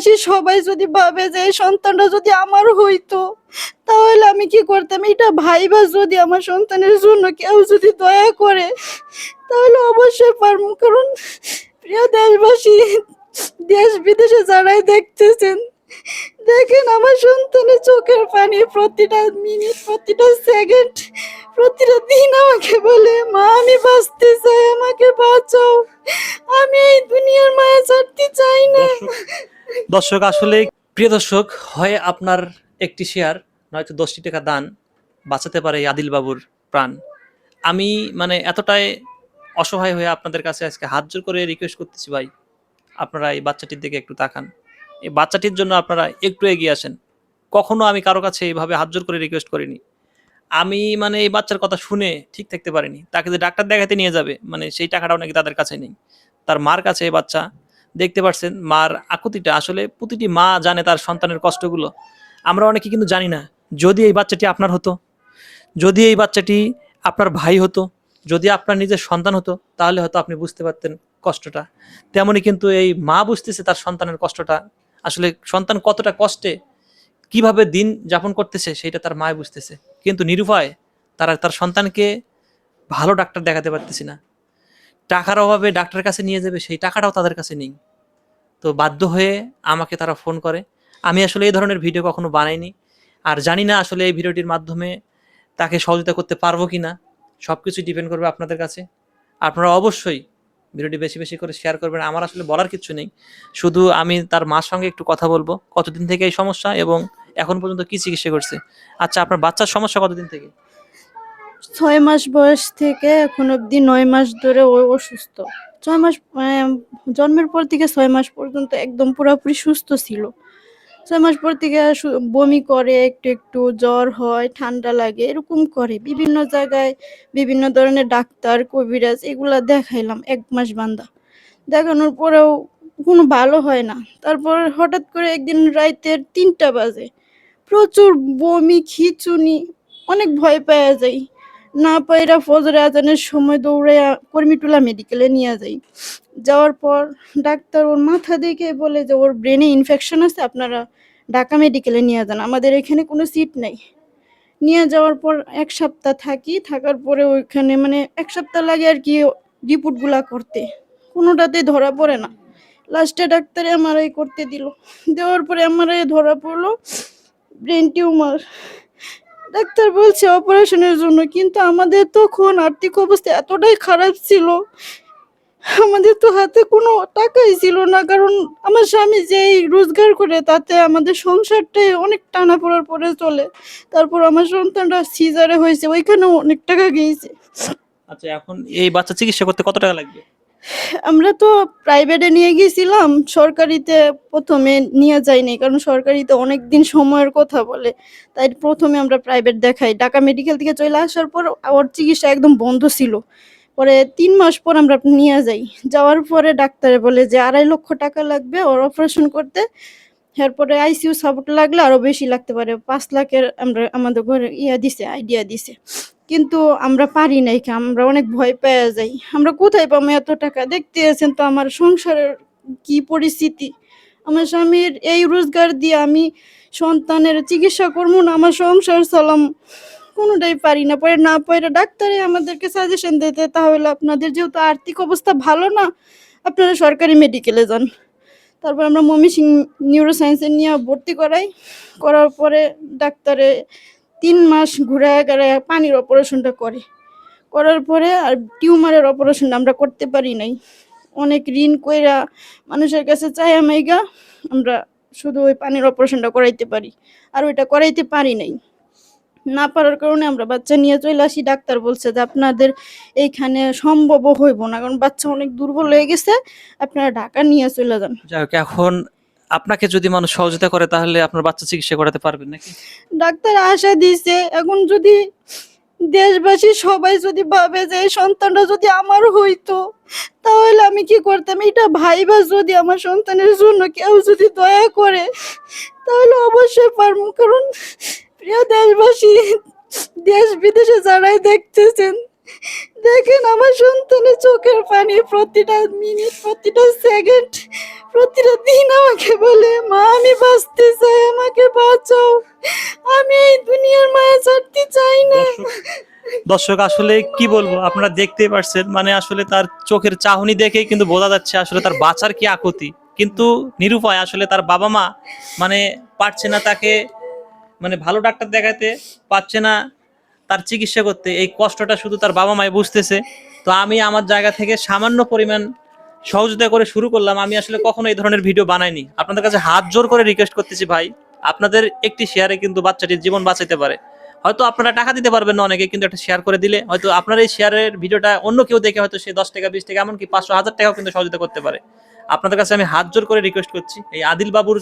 দেশবাসী সবাই যদি ভাবে যে এই সন্তানটা যদি আমার হইতো, তাহলে আমি কি করতাম এটা ভাইবা যদি আমার সন্তানের জন্য কেউ যদি দয়া করে, তাহলে অবশ্যই পারবো। কারণ প্রিয় দেশবাসী, দেশ বিদেশে যারাই দেখতেছেন, দেখেন আমার সন্তানের চোখের পানি প্রতিটা মিনিট, প্রতিটা সেকেন্ড, প্রতিটা দিন আমাকে বলে, মা আমি বাঁচতে চাই, আমাকে বাঁচাও, আমি এই দুনিয়ার মায়া ছাড়তে চাই না। দর্শক দর্শক আসলে প্রিয় দর্শক, হয় আপনার একটি শেয়ার নয়তো 10টি টাকা দান বাঁচাতে পারে এই আদিল বাবুর প্রাণ। আমি মানে এতটাই অসহায় হয়ে আপনাদের কাছে আজকে হাত জোর করে রিকোয়েস্ট করতেছি, ভাই আপনারা এই বাচ্চাটির দিকে একটু তাকান, এই বাচ্চাটির জন্য আপনারা একটু এগিয়ে আসেন। কখনো আমি কারো কাছে এইভাবে হাত জোর করে রিকোয়েস্ট করিনি। আমি মানে এই বাচ্চার কথা শুনে ঠিক থাকতে পারিনি। তাকে যে ডাক্তার দেখাতে নিয়ে যাবে, মানে সেই টাকাটাও নাকি তাদের কাছে নেই। তার মার কাছে এই বাচ্চা, দেখতে পারছেন মার আকুতিটা, আসলে প্রতিটি মা জানে তার সন্তানের কষ্টগুলো। আমরা অনেকে কিন্তু জানি না। যদি এই বাচ্চাটি আপনার হতো, যদি এই বাচ্চাটি আপনার ভাই হতো, যদি আপনার নিজের সন্তান হতো, তাহলে হয়তো আপনি বুঝতে পারতেন কষ্টটা। তেমনই কিন্তু এই মা বুঝতেছে তার সন্তানের কষ্টটা, আসলে সন্তান কতটা কষ্টে কিভাবে দিন যাপন করতেছে সেটা তার মায় বুঝতেছে। কিন্তু নিরুপায়, তারা তার সন্তানকে ভালো ডাক্তার দেখাতে পারতেছি না। টাকার অভাবে ডাক্তারের কাছে নিয়ে যাবে, সেই টাকাটাও তাদের কাছে নেই। তো বাধ্য হয়ে আমাকে তারা ফোন করে। আমি আসলে এই ধরনের ভিডিও কখনো বানাইনি, আর জানি না আসলে এই ভিডিওটির মাধ্যমে তাকে সহযোগিতা করতে পারবো কিনা। সবকিছু ডিপেন্ড করবে আপনাদের কাছে। আপনারা অবশ্যই ভিডিওটি বেশি বেশি করে শেয়ার করবেন। আমার আসলে বলার কিছু নেই, শুধু আমি তার মার সঙ্গে একটু কথা বলবো কতদিন থেকে এই সমস্যা এবং এখন পর্যন্ত কি চিকিৎসা করছে। আচ্ছা, আপনার বাচ্চার সমস্যা কতদিন থেকে? 6 মাস বয়স থেকে এখন অব্দি 9 মাস ধরে ও অসুস্থ। 6 মাস জন্মের পর থেকে 6 মাস পর্যন্ত একদম পুরোপুরি সুস্থ ছিল। 6 মাস পর থেকে বমি করে, একটু একটু জ্বর হয়, ঠান্ডা লাগে, এরকম করে। বিভিন্ন জায়গায় বিভিন্ন ধরনের ডাক্তার, কবিরাজ এগুলা দেখাইলাম 1 মাস বান্দা। দেখানোর পরেও কোনো ভালো হয় না। তারপর হঠাৎ করে একদিন রাইতের 3টা বাজে প্রচুর বমি, খিঁচুনি, অনেক ভয় পাওয়া যাই। না পাইরা ফজরে আজানের সময় দৌড়াইয়া কর্মীটোলা মেডিকেলে নিয়ে যাই। যাওয়ার পর ডাক্তার ওর মাথা দেখে বলে যে ওর ব্রেনে ইনফেকশন আছে, আপনারা ঢাকা মেডিকেলে নিয়ে যান, আমাদের এখানে কোনো সিট নাই। নিয়ে যাওয়ার পর 1 সপ্তাহ থাকি। থাকার পরে ওইখানে মানে 1 সপ্তাহ লাগে আর কি রিপোর্টগুলা করতে, কোনোটাতেই ধরা পড়ে না। লাস্টে ডাক্তার এমআরআই করতে দিল। দেওয়ার পরে এমআরআই ধরা পড়লো ব্রেন টিউমার। ডাক্তার বলছে অপারেশনের জন্য, কিন্তু আমাদের তখন আর্থিক অবস্থা এতটাই খারাপ ছিল, আমাদের তো হাতে কোনো টাকাই ছিল না। কারণ আমার স্বামী যেই রোজগার করে তাতে আমাদের সংসারটাই অনেক টানাপোড়ার পরে চলে। তারপর আমার সন্তানটা সিজারে হয়েছে, ওইখানেও অনেক টাকা গিয়েছে। আচ্ছা, এখন এই বাচ্চা চিকিৎসা করতে কত টাকা লাগবে? আমরা তো প্রাইভেটে নিয়ে গেছিলাম, সরকারিতে প্রথমে নিয়ে যাইনি, কারণ সরকারিতে অনেক দিন সময়ের কথা বলে। তাই প্রথমে আমরা প্রাইভেট দেখাই। ঢাকা মেডিকেল থেকে চলে আসার পর ওর চিকিৎসা একদম বন্ধ ছিল। পরে 3 মাস পর আমরা নিয়ে যাই। যাওয়ার পরে ডাক্তারে বলে যে 2.5 লক্ষ টাকা লাগবে ওর অপারেশন করতে। এরপরে আইসিইউ সাপোর্ট লাগলে আরো বেশি লাগতে পারে, 5 লাখের আমরা আমাদের ঘরে আইডিয়া দিছে। কিন্তু আমরা পারি নাই, আমরা অনেক ভয় পেয়ে যাই। আমরা কোথায় পাবো এত টাকা? দেখতে আছেন তো আমার সংসারের কি পরিস্থিতি। আমার স্বামীর এই রোজগার দিয়ে আমি সন্তানের চিকিৎসা করবো না আমার সংসার চালাম, কোনোটাই পারি না। পরে না পরে ডাক্তারে আমাদেরকে সাজেশন দিতে, তাহলে আপনাদের যেহেতু আর্থিক অবস্থা ভালো না, আপনারা সরকারি মেডিকেলে যান। তারপর আমরা ময়মনসিং নিউরো সায়েন্সে নিয়ে ভর্তি করাই। করার পরে ডাক্তারে 3 মাস ঘুরায় গাড়ায় পানির অপারেশনটা করে। করার পরে আর টিউমারের অপারেশন আমরা করতে পারি নাই। অনেক ঋণ কইরা মানুষের কাছে চাইয়া মাইগা আমরা শুধু ওই পানির অপারেশনটা করাইতে পারি, আর ওইটা করাইতে পারি নাই। না পারার কারণে আমরা বাচ্চা নিয়ে চলে আসি। ডাক্তার বলছে যে আপনাদের এইখানে সম্ভবও হইব না, কারণ বাচ্চা অনেক দুর্বল হয়ে গেছে, আপনারা ঢাকা নিয়ে চলে যান। যাই হোক, এখন আপনাকে যদি মানুষ সহযোগিতা করে তাহলে আপনার বাচ্চা চিকিৎসা করাতে পারবেন নাকি? ডাক্তার আশা দিছে, এখন যদি দেশবাসী সবাই যদি ভাবে যে এই সন্তানটা যদি আমার হইতো, তাহলে আমি কি করতাম এটা ভাইবা যদি আমার সন্তানের জন্য কেউ যদি দয়া করে, তাহলে অবশ্যই পারবো। কারণ প্রিয় দেশবাসী, দেশ বিদেশে যারাই দেখতেছেন, দেখেন আমার সন্তানের চোখের পানি প্রতিটা মিনিট, প্রতিটা সেকেন্ড, প্রতিটা দিন আমাকে বলে, মা আমি বাঁচতে চাই, আমাকে বাঁচাও, আমি এই দুনিয়ার মায়া ছাড়তে চাই না। দর্শক আসলে কি বলবো, আপনারা দেখতেই পারছেন, মানে আসলে তার চোখের চাহনি দেখেই কিন্তু বোঝা যাচ্ছে আসলে তার বাঁচার কি আকুতি। কিন্তু নিরুপায় আসলে তার বাবা মা মানে পারছে না তাকে মানে ভালো ডাক্তার দেখাতে, পারছে না তার চিকিৎসা করতে। এই কষ্টটা শুধু তার বাবা মাই বুঝতেছে। তো আমি আমার জায়গা থেকে সামান্য পরিমাণ সহযোগিতা করে শুরু করলাম। আমি আসলে কখনো এই ধরনের ভিডিও বানাইনি। আপনাদের কাছে হাত জোর করে রিকোয়েস্ট করতেছি ভাই, আপনাদের একটি শেয়ারে কিন্তু বাচ্চাটির জীবন বাঁচাইতে পারে। হয়তো আপনারা টাকা দিতে পারবেন না অনেকে, কিন্তু একটা শেয়ার করে দিলে হয়তো আপনার এই শেয়ারের ভিডিওটা অন্য কেউ দেখে হয়তো সে 10 টাকা 20 টাকা এমনকি 500 1000 টাকাও কিন্তু সহযোগিতা করতে পারে। আপনাদের কাছে আমি হাত জোর করে রিকোয়েস্ট করছি, এই আদিল বাবুর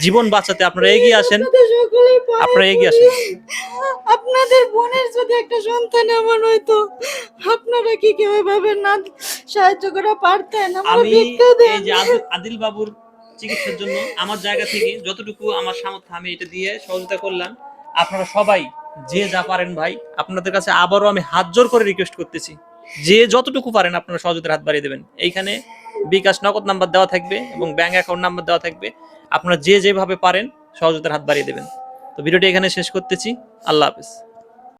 জীবন বাঁচাতে আপনারা এগিয়ে আসেন, আপনাদের সকলের পায়ে আপনারা এগিয়ে পড়ি। আসেন। আপনাদের বোনের যদি একটা সন্তান এমন হইতো, আপনারা কি কেউ এভাবে না সাহায্য করে পারতেন? আমরা আমি ভিক্ষা এই দেন। যে আদিল বাবুর চিকিৎসার জন্য আমার জায়গা থেকে যতটুকু আমার সামর্থ্য আমি এটা দিয়ে সহযোগিতা করলাম। আপনারা সবাই যে যা পারেন ভাই, আপনাদের কাছে আবারও আমি হাত জোর করে রিকোয়েস্ট করতেছি, যে যতটুকু পারেন আপনারা সহযোগিতার হাত বাড়িয়ে দেবেন। এইখানে বিকাশ নগদ নাম্বার দেওয়া থাকবে এবং ব্যাংক অ্যাকাউন্ট নাম্বার দেওয়া থাকবে। আপনারা যে যেভাবে পারেন সহযোগিতার হাত বাড়িয়ে দেবেন। তো ভিডিওটি এখানে শেষ করতেছি। আল্লাহ হাফেজ।